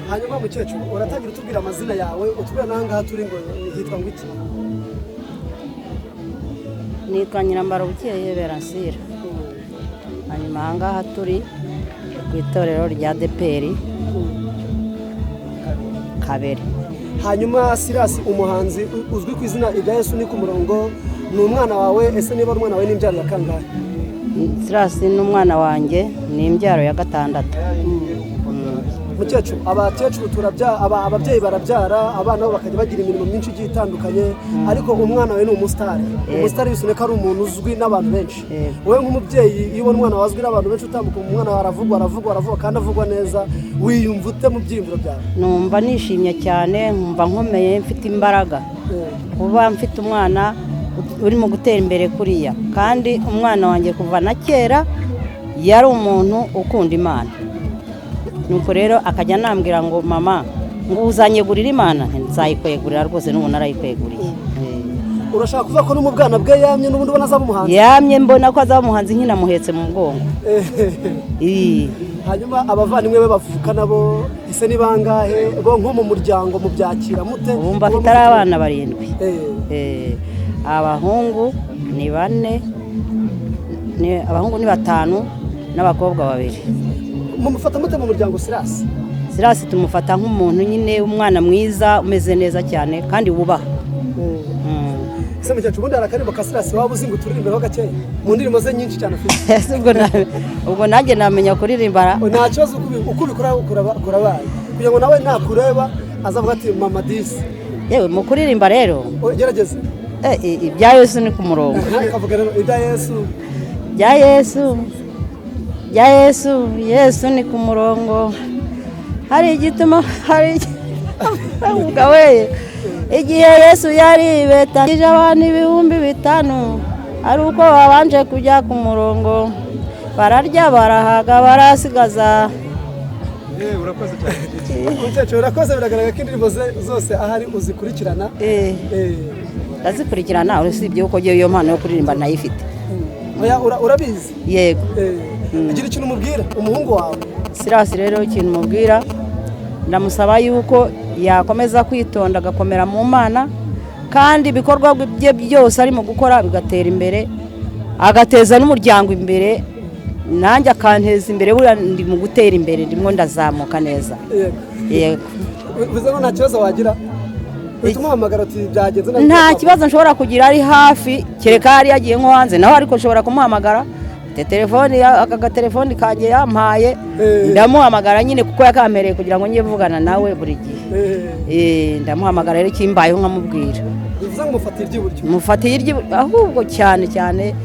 hanyuma mukecuru uratangira utubwira amazina yawe utubwira nangaha turi ngo hitwa ngo iki? Nitwa Nyirambarabucyeye Beransira. Hanyuma ahangaha turi ku itorero rya Deperi Kabere. Hanyuma Silas umuhanzi uzwi ku izina rya Yesu ni ku murongo, ni umwana wawe, ese niba umwana wawe n'imbyaro ya kangahe? Silas ni umwana wanjye, ni imbyaro ya 6. Mukecuru abakecuru ababyeyi barabyara abana bo bakajya bagira imirimo myinshi igiye itandukanye, ariko umwana we ni umusitari. Umusitari bisoneka ari umuntu uzwi n'abantu benshi. Wowe nk'umubyeyi iyo ubona umwana wazwi n'abantu benshi utambuka umwana aravugwa kandi avugwa neza, wiyumva ute mu byiyumviro byawe? Numva nishimye cyane, nkumva nkomeye, mfite imbaraga. Kuba mfite umwana urimo gutera imbere kuriya, kandi umwana wanjye kuva na kera yari umuntu ukunda Imana. Nuko rero akajya nambwira ngo mama ngo uzanyegurira Imana, nzayikwegurira rwose, n'ubu narayikweguriye. Urashaka kuvuga ko no mu bwana bwe yamye n'ubundi ubona azaba umuhanzi? Yamye mbona ko azaba umuhanzi, nkina muhetse mu mugongo. Hanyuma abavandimwe be bavuka nabo ise ni bangahe? Bo nko mu muryango mu byakira mute? Bumva afite abana 7. Abahungu ni 4, abahungu ni 5 n'abakobwa 2. Mumufata mute mu muryango Silas? Silas tumufata nk'umuntu nyine umwana mwiza umeze neza cyane kandi wubaha. Ese mukecuru ubundi arakaririmba ka Silas waba uzi ngo turirimbeho gakeya mu ndirimbo ze nyinshi cyane afite? Ubwo nanjye namenya kuririmba. Nta kibazo uko ubikora kurabaye kugira ngo nawe nakureba azavuga ati mama disi. Yewe mu kuririmba rero gerageza ibya Yesu ni ku murongo. Akavuga rero ibya Yesu. Bya Yesu, bya Yesu, Yesu ni ku murongo. Hari igituma we igihe Yesu yari betanije abantu 5,000, ari uko babanje kujya ku murongo, bararya barahaga barasigaza. Urakoze cyane. Mukecuru urakoze, biragaragara ko indirimbo zose ahari uzikurikirana. Ndazikurikirana, usibye uko iyo mpano yo kuririmba nayifite. Urabizi? Yego. Agira ikintu umubwira umuhungu wawe? Silas rero ikintu umubwira, ndamusaba yuko yakomeza kwitonda agakomera mu Mana, kandi ibikorwa bye byose arimo gukora bigatera imbere, agateza n'umuryango imbere, nanjye akanteza imbere. Buriya ndi mu gutera imbere, ndimo ndazamuka neza. Yego. Bivuze ngo nta kibazo wagira? Tumuhamagara ati byagenze nta kibazo nshobora kugira, ari hafi, kereka hari yagiye nko hanze naho, ariko nshobora kumuhamagara. Telefone telefone kanjye yampaye, ndamuhamagara nyine kuko yakampereye kugira ngo njye vugana nawe buri gihe. Ndamuhamagara rero kimbayeho nkamubwira. Bivuze ngo mufatire iry'iburyo? Mufatire iry'iburyo ahubwo cyane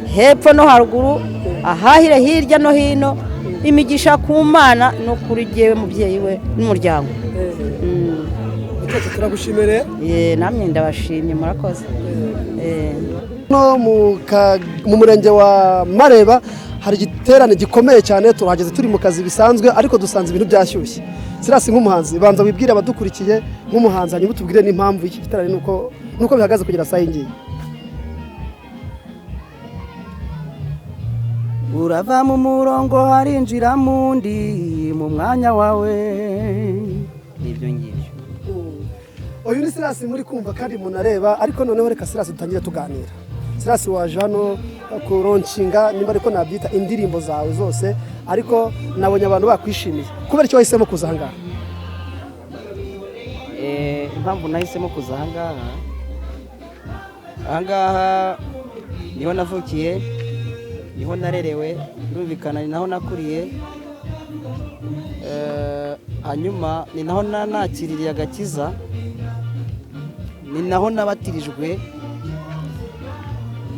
hepfo no haruguru, ahahire hirya no hino, imigisha ku Mana no kuri jyewe mubyeyi we n'umuryango. Turagushimire. Namwe ndabashimye, murakoze. No mu murenge wa Mareba hari igiterane gikomeye cyane, turahageze turi mu kazi bisanzwe, ariko dusanze ibintu byashyushye. Silas nk'umuhanzi, banza wibwire abadukurikiye nk'umuhanzi, hanyuma utubwire n'impamvu y'iki giterane nuko bihagaze kugira saa yingiye. Urava mu murongo harinjira mundi mu mwanya wawe. Nibyo ngibyo. Uyu ni Silas muri kumva kandi munareba, ariko noneho reka Silas dutangire tuganira. Silas waje hano kuronshinga, nimba ariko nabyita indirimbo zawe zose, ariko nabonye abantu bakwishimiye. Kubera icyo wahisemo kuza ahangaha? Impamvu nahisemo kuza ahangaha niho navukiye, niho narerewe, birumvikana ni naho nakuriye. Hanyuma ni naho nakiririye agakiza, ni naho nabatirijwe,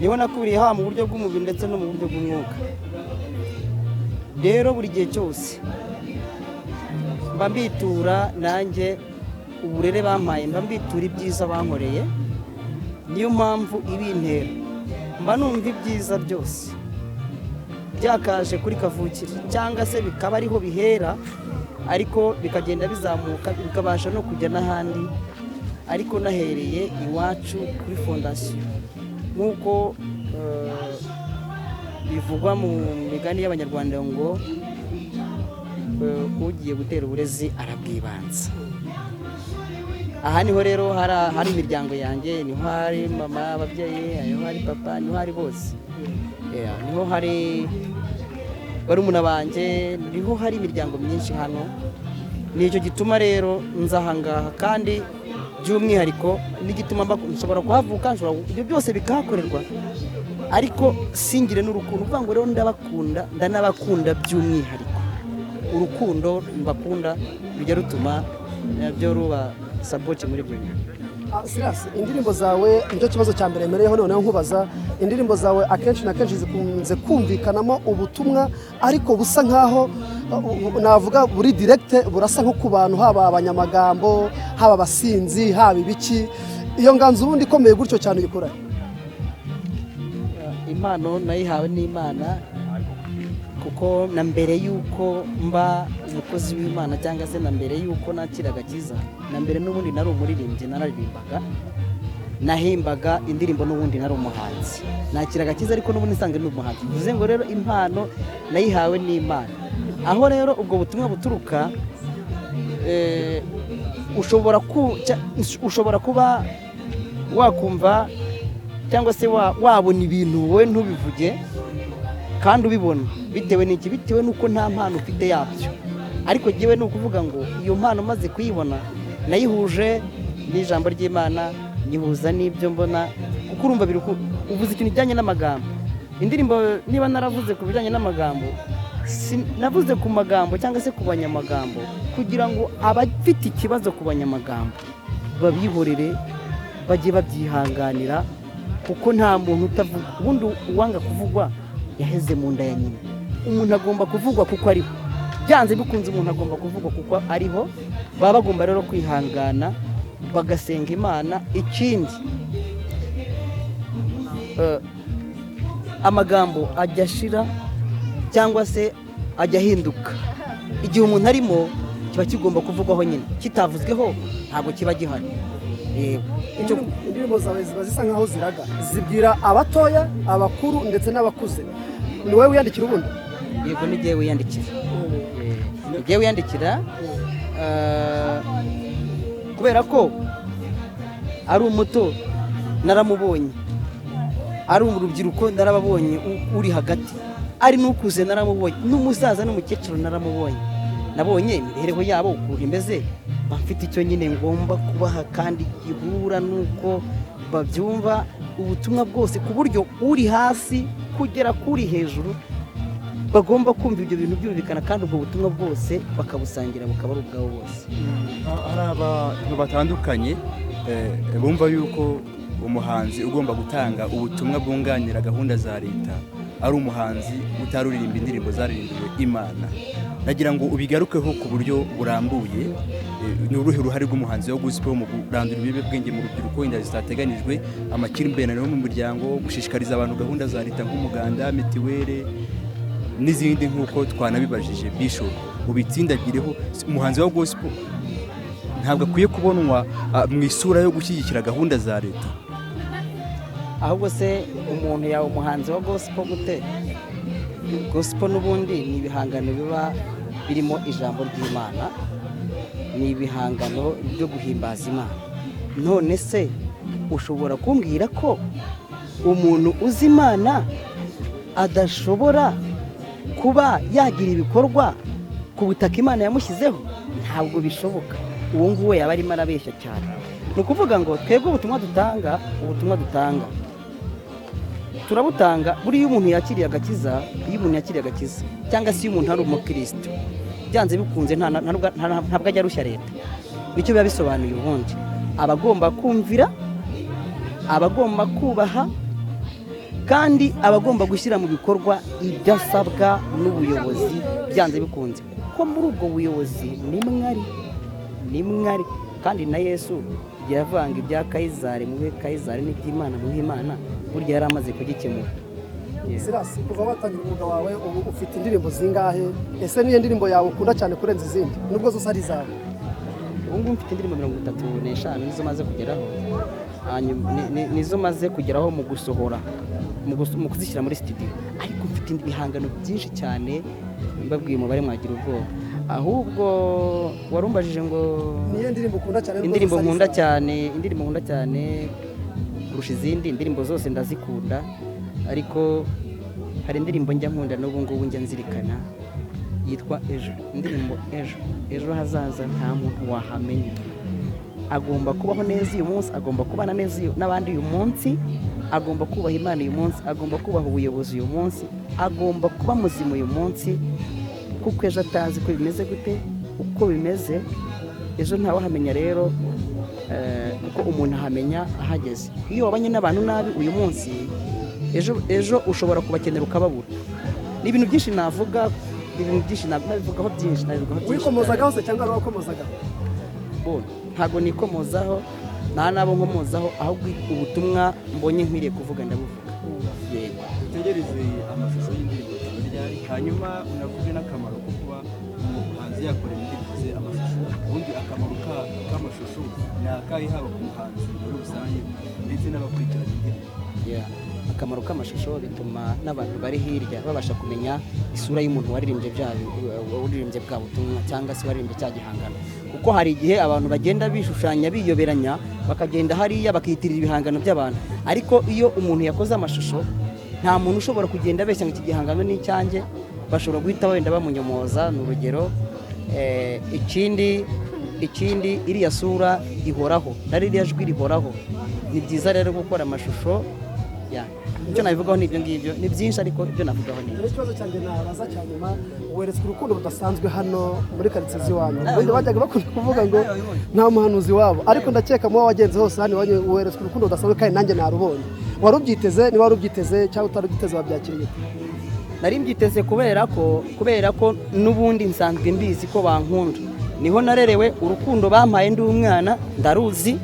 niho nakuriye haba mu buryo bw'umubiri ndetse no mu buryo bw'umwuka. Rero buri gihe cyose mba mbitura nanjye uburere bampaye, mba mbitura ibyiza bankoreye. Niyo mpamvu ibintera, mba numva ibyiza byose byakaje kuri kavukire, cyangwa se bikaba ariho bihera, ariko bikagenda bizamuka bikabasha no kujya n'ahandi, ariko nahereye iwacu kuri fondasiyo. Nk'uko bivugwa mu migani y'Abanyarwanda ngo ugiye gutera uburezi arabwibanza. Aha niho rero hari imiryango yanjye, niho hari mama, ababyeyi, niho hari papa, niho hari bose, niho hari barumuna banjye, niho hari imiryango myinshi hano. Nicyo gituma rero nzahangaha, kandi by'umwihariko n'igituma nshobora kuhavuka, ibyo byose bikahakorerwa, ariko singire n'urukundo. Uvuga ngo rero ndabakunda, ndanabakunda by'umwihariko. Urukundo mbakunda rujya rutuma nabyo ruba support muri byo. Silas, indirimbo zawe nicyo kibazo cya mbere mereyeho, noneho nkubaza, indirimbo zawe akenshi na kenshi zikunze kumvikanamo ubutumwa ariko busa nkaho navuga buri direct, burasa nko ku bantu, haba abanyamagambo, haba abasinzi, haba ibiki. Iyo nganzo ubundi ikomeye gutyo cyane uyikora? Impano nayihawe n'Imana, kuko na mbere yuko mba umukozi w'Imana cyangwa se na mbere yuko nakira agakiza, na mbere n'ubundi nari umuririmbyi, nararirimbaga, nahimbaga indirimbo, n'ubundi nari umuhanzi. Nakira agakiza ariko n'ubundi nsanga ni umuhanzi. Bivuze ngo rero impano nayihawe n'Imana. Aho rero ubwo butumwa buturuka, ushobora kuba wakumva cyangwa se wabona ibintu wowe ntubivuge kandi ubibona, bitewe n'iki? Bitewe n'uko nta mpano ufite yabyo. Ariko jyewe ni ukuvuga ngo iyo mpano maze kuyibona, nayihuje n'ijambo ry'Imana, nyihuza n'ibyo mbona, kuko urumva uvuze ikintu kijyanye n'amagambo. Indirimbo niba naravuze ku bijyanye n'amagambo, navuze ku magambo cyangwa se ku banyamagambo, kugira ngo abafite ikibazo ku banyamagambo babihorere, bajye babyihanganira, kuko nta muntu utavuga. Ubundi uwanga kuvugwa yaheze mu nda ya nyina. Umuntu agomba kuvugwa kuko ariho, byanze bikunze umuntu agomba kuvugwa kuko ariho. Baba bagomba rero kwihangana, bagasenga Imana. Ikindi, amagambo ajya ashira cyangwa se ajya ahinduka. Igihe umuntu arimo, kiba kigomba kuvugwaho nyine, kitavuzweho ntabwo kiba gihari. Indirimbo zawe ziba zisa nkaho ziraga, zibwira abatoya, abakuru ndetse n'abakuze. Ni wowe wiyandikira ubundi? Yego, ni jyewe wiyandikira. Ni jyewe wiyandikira, kubera ko ari umuto naramubonye, ari urubyiruko narababonye, uri hagati ari n'ukuze naramubonye, n'umusaza n'umukecuru naramubonye. Nabonye imibereho yabo ukuntu imeze, bafite icyo nyine ngomba kubaha, kandi gihura n'uko babyumva ubutumwa bwose, ku buryo uri hasi kugera kuri hejuru bagomba kumva ibyo bintu byumvikana, kandi ubwo butumwa bwose bakabusangira, bukaba ari ubwabo bose. Hari abantu batandukanye bumva yuko umuhanzi ugomba gutanga ubutumwa bwunganira gahunda za leta ari umuhanzi utaruririmba indirimbo zaririmbiwe Imana. Nagira ngo ubigarukeho ku buryo burambuye. Ni uruhe ruhare rw'umuhanzi wo gospel mu kurandura ibiyobyabwenge mu rubyiruko, inda zitateganijwe, amakimbirane yo mu muryango, gushishikariza abantu gahunda za leta nk'umuganda, mitiwere n'izindi nk'uko twanabibajije Bishop? Ubitsindagireho. Umuhanzi wa gospel ntabwo akwiye kubonwa mu isura yo gushyigikira gahunda za leta. Ahubwo se umuntu yawe umuhanzi wa gospel gute? Gospel n'ubundi ni ibihangano biba birimo ijambo ry'Imana, ni ibihangano byo guhimbaza Imana. None se ushobora kumbwira ko umuntu uzi Imana adashobora kuba yagira ibikorwa ku butaka Imana yamushyizeho? Ntabwo bishoboka. Uwo nguwo yaba arimo arabeshya cyane. Ni ukuvuga ngo twebwe ubutumwa dutanga turabutanga buriya umuntu yakiriye agakiza, cyangwa se iyo umuntu ari umukristo, byanze bikunze ntabwo ajya arushya leta. Nicyo biba bisobanuye. Ubundi abagomba kumvira, abagomba kubaha, kandi abagomba gushyira mu bikorwa ibyo asabwa n'ubuyobozi, byanze bikunze, kuko muri ubwo buyobozi ni mwari. Kandi na Yesu yavanga ibya Kayizari muhe Kayizari, n'iby'Imana muhe Imana, burya yari amaze kugikemura. Silas, kuva watangira umwuga wawe ubu ufite indirimbo zingahe? Ese niyo ndirimbo yawe ukunda cyane kurenza izindi, nubwo zose ari zawe? Ubu ngubu mfite indirimbo 35 nizo maze kugeraho, nizo maze kugeraho mu gusohora, mu kuzishyira muri studio. Ariko mfite ibihangano byinshi cyane, mbabwiye umubare mwagira ubwoba. ahubwo warumbajije ngo niyo ndirimbo ukunda cyane indirimbo nkunda cyane kurusha izindi indirimbo zose ndazikunda, ariko hari indirimbo njya nkunda n'ubu ngubu njya nzirikana yitwa ejo. Indirimbo ejo hazaza nta muntu wahamenya, agomba kubaho neza uyu munsi, agomba kubana neza n'abandi uyu munsi, agomba kubaha Imana uyu munsi, agomba kubaha ubuyobozi uyu munsi, agomba kuba muzima uyu munsi, kuko ejo atazi ko bimeze gute, uko bimeze ejo ntawahamenya. Rero kuko umuntu ahamenya ahageze. Iyo wabanye n'abantu nabi uyu munsi, ejo ushobora kubakenera ukababura. Ni ibintu byinshi navuga, ibintu byinshi nabivugaho byinshi. Wikomozagaho se cyangwa wakomozagaho? Ntabwo nikomozaho, nta nabo nkomozaho, ahubwo ubutumwa mbonye nkwiriye kuvuga ndabuvuga. Utegereze amashusho y'indirimbo ryari, hanyuma unavuge n'akamaro ko kuba umuhanzi yakora indirimbo ze amashusho. Ubundi akamaro k'amashusho ni akahe, haba ku muhanzi muri rusange ndetse n'abakurikirana indirimbo? Akamaro k'amashusho bituma n'abantu bari hirya babasha kumenya isura y'umuntu waririmbye bwa butumwa cyangwa se waririmbye cya gihangano, kuko hari igihe abantu bagenda bishushanya biyoberanya, bakagenda hariya bakiyitirira ibihangano by'abantu, ariko iyo umuntu yakoze amashusho nta muntu ushobora kugenda abeshya ngo iki gihangano ni icyanjye, bashobora guhita wenda bamunyomoza. Ni urugero. Ikindi iriya sura ihoraho na ririya jwi rihoraho. Ni byiza rero gukora amashusho. Icyo nabivugaho ni ibyo ngibyo, ni byinshi ariko ibyo navugaho ni ikibazo cyanjye nabaza cya nyuma. Weretswe urukundo rudasanzwe hano muri karitsiye z'iwanyu, ubundi bajyaga bakunda kuvuga ngo nta muhanuzi wabo, ariko ndakeka muba wagenze hose hano iwanyu weretswe urukundo rudasanzwe kandi nanjye narubonye. Wari ubyiteze? Niba wari ubyiteze cyangwa utari ubyiteze wabyakiriye? Nari mbyiteze kubera ko n'ubundi nsanzwe mbizi ko bankunda, niho narerewe. Urukundo bampaye ndi umwana ndaruzi,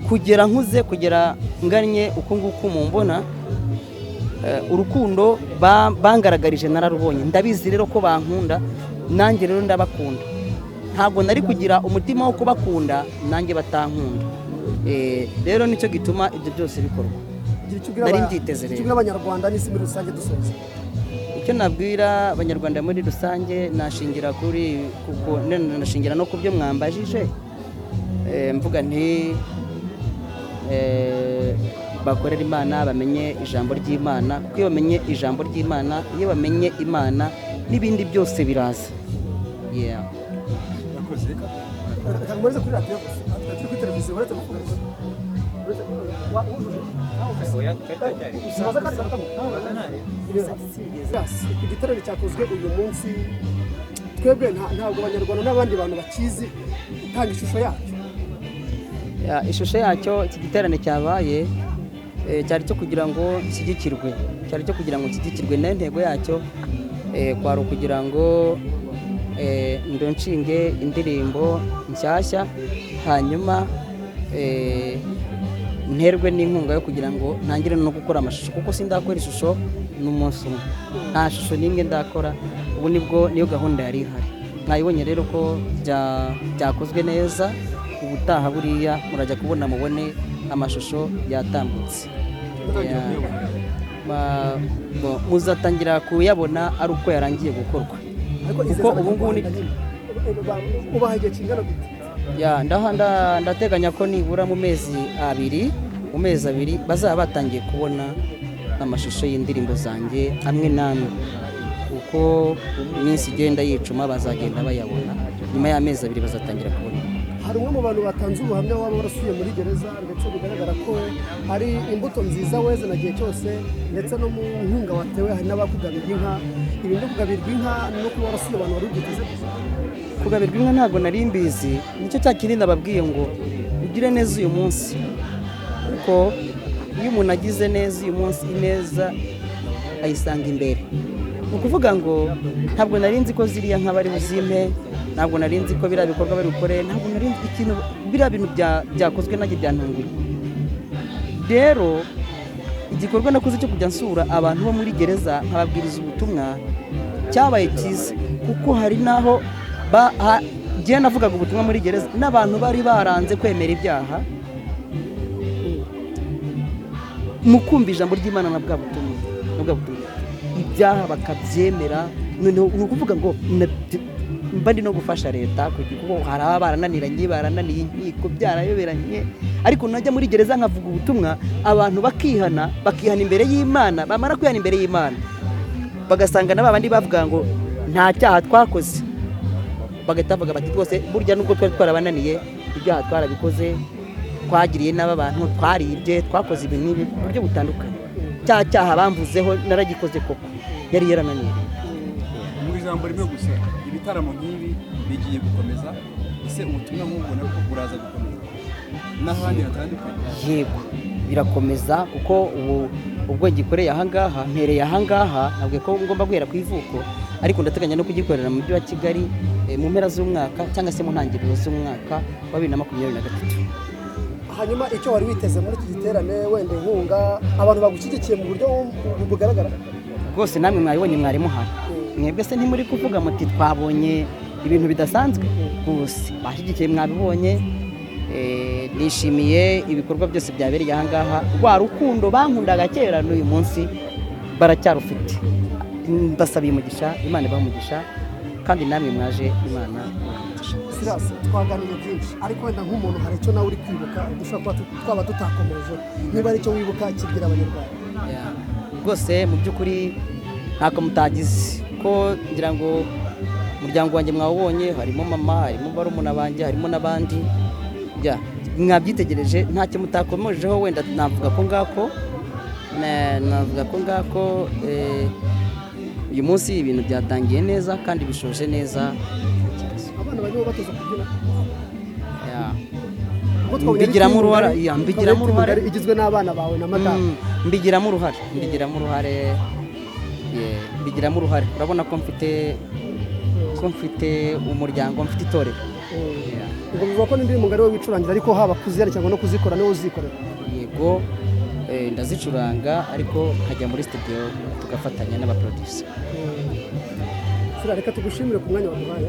kugera nkuze, kugera ngannye uko nguko mumbona, urukundo bangaragarije nararubonye, ndabizi rero ko bankunda, nanjye rero ndabakunda. Ntabwo nari kugira umutima wo kubakunda nanjye batankunda. Rero nicyo gituma ibyo byose bikorwa. Nari mbyiteze rero. Icyo abanyarwanda n'isi muri rusange dusoza, icyo nabwira abanyarwanda muri rusange nashingira no ku byo mwambajije, mvuga nti bakorera Imana, bamenye ijambo ry'Imana, kuko iyo bamenye ijambo ry'Imana, iyo bamenye Imana n'ibindi byose biraza. Mureze kuri radiyo, kuri televiziyo, uretse igiterane cyakozwe uyu munsi, twebwe ntabwo abanyarwanda n'abandi bantu bakizi, utanga ishusho yacyo. Ishusho yacyo, iki giterane cyabaye cyari cyo kugira ngo nshyigikirwe, nayo intego yacyo kwari ukugira ngo ndonshinge indirimbo nshyashya, hanyuma nterwe n'inkunga yo kugira ngo ntangire no gukora amashusho, kuko sindakora ishusho n'umunsi umwe, nta shusho n'imwe ndakora. Ubu niyo gahunda yari ihari. Mwayibonye rero ko byakozwe neza. Ubutaha buriya murajya kubona mubone amashusho yatambutse, muzatangira kuyabona ari uko yarangiye gukorwa, kuko ubu ngubu ubaha igihe kingana gute? ndateganya ko nibura mu mezi abiri bazaba batangiye kubona amashusho y'indirimbo zanjye amwe n'amwe, kuko iminsi igenda yicuma bazagenda bayabona. Nyuma y'amezi abiri bazatangira kubona. Hari umwe mu bantu batanze ubuhamya waba warasuye muri gereza, ndetse bigaragara ko hari imbuto nziza weze na gihe cyose, ndetse no mu nkunga watewe hari n'abakugabirwa inka. Ibi no kugabirwa inka no kuba warasuye abantu wari ubyiteze gusa? Kugabirwa inka ntabwo nari mbizi, nicyo cya kindi nababwiye ngo ugire neza uyu munsi, kuko iyo umuntu agize neza uyu munsi, ineza ayisanga imbere. Ni ukuvuga ngo ntabwo nari nzi ko ziriya nka bari buzimpe, ntabwo nari nzi ko biriya bikorwa bari bukore, ntabwo nari nzi ikintu biriya bintu byakozwe nanjye byantunguye. Rero igikorwa nakoze cyo kujya nsura abantu bo muri gereza nkababwiriza ubutumwa cyabaye cyiza, kuko hari naho njye navugaga ubutumwa muri gereza n'abantu bari baranze kwemera ibyaha, mu kumva ijambo ry'Imana na bwa butumwa ibyaha bakabyemera. Noneho ni ukuvuga ngo mba ndi no gufasha leta kuko hari ababa barananiye inkiko byarayoberanye, ariko najya muri gereza nkavuga ubutumwa abantu bakihana imbere y'Imana, bamara kwihana imbere y'Imana bagasanga n'abandi bavuga ngo nta cyaha twakoze, bagahita bavuga bati rwose burya nubwo twari twarabananiye ibyaha twarabikoze, twagiriye n'aba bantu, twaribye, twakoze ibintu n'ibi mu buryo butandukanye, cya cyaha bamvuzeho naragikoze koko, yari yarananiye. Mu ijambo rimwe gusa, ibitaramo nk'ibi bigiye gukomeza, ese ubutumwa nk'ubwo nabwo buraza gukomeza n'ahandi hatandukanye? Yego birakomeza, kuko ubwo gikoreye ahangaha mpereye ahangaha, nabwo ko ngomba guhera ku ivuko, ariko ndateganya no kugikorera mu mujyi wa Kigali mu mpera z'umwaka cyangwa se mu ntangiriro z'umwaka wa 2023. hanyuma icyo wari witeze muri iki giterane, wenda inkunga, abantu bagushyigikiye mu buryo bugaragara? Rwose namwe mwabibonye, mwari muhari, mwebwe se ntimuri kuvuga muti twabonye ibintu bidasanzwe? Gusa bashyigikiye, mwabibonye. Nishimiye ibikorwa byose byabereye ahangaha, rwa rukundo bankundaga kera n'uyu munsi baracyarufite. Mbasabiye umugisha, Imana ibahe umugisha, kandi namwe mwaje, Imana Silas, twaganiriye byinshi, ariko wenda nk'umuntu hari icyo nawe uri kwibuka dushobora kuba twaba tutakomeje, niba ari icyo wibuka kibwira Abanyarwanda. Rwose mu by'ukuri ntako mutagize, ko ngira ngo umuryango wanjye mwawubonye, harimo mama, harimo barumuna banjye, harimo n'abandi, mwabyitegereje, ntacyo mutakomejeho. Wenda navuga ko ngako uyu munsi ibintu byatangiye neza kandi bishoje neza. Abana barimo batoza kubyina, mbigiramo uruhare, igizwe n'abana bawe na madamu. mbigiramo uruhare. Urabona ko mfite umuryango, mfite itorero. Ubwo bivuga ko n'indirimbo ngari wowe wicurangira, ariko haba kuziyandikira no kuzikora niwe uzikorera? Yego, ndazicuranga, ariko nkajya muri studio tugafatanya n'abaproducer. Reka tugushimire ku mwanya waduhaye.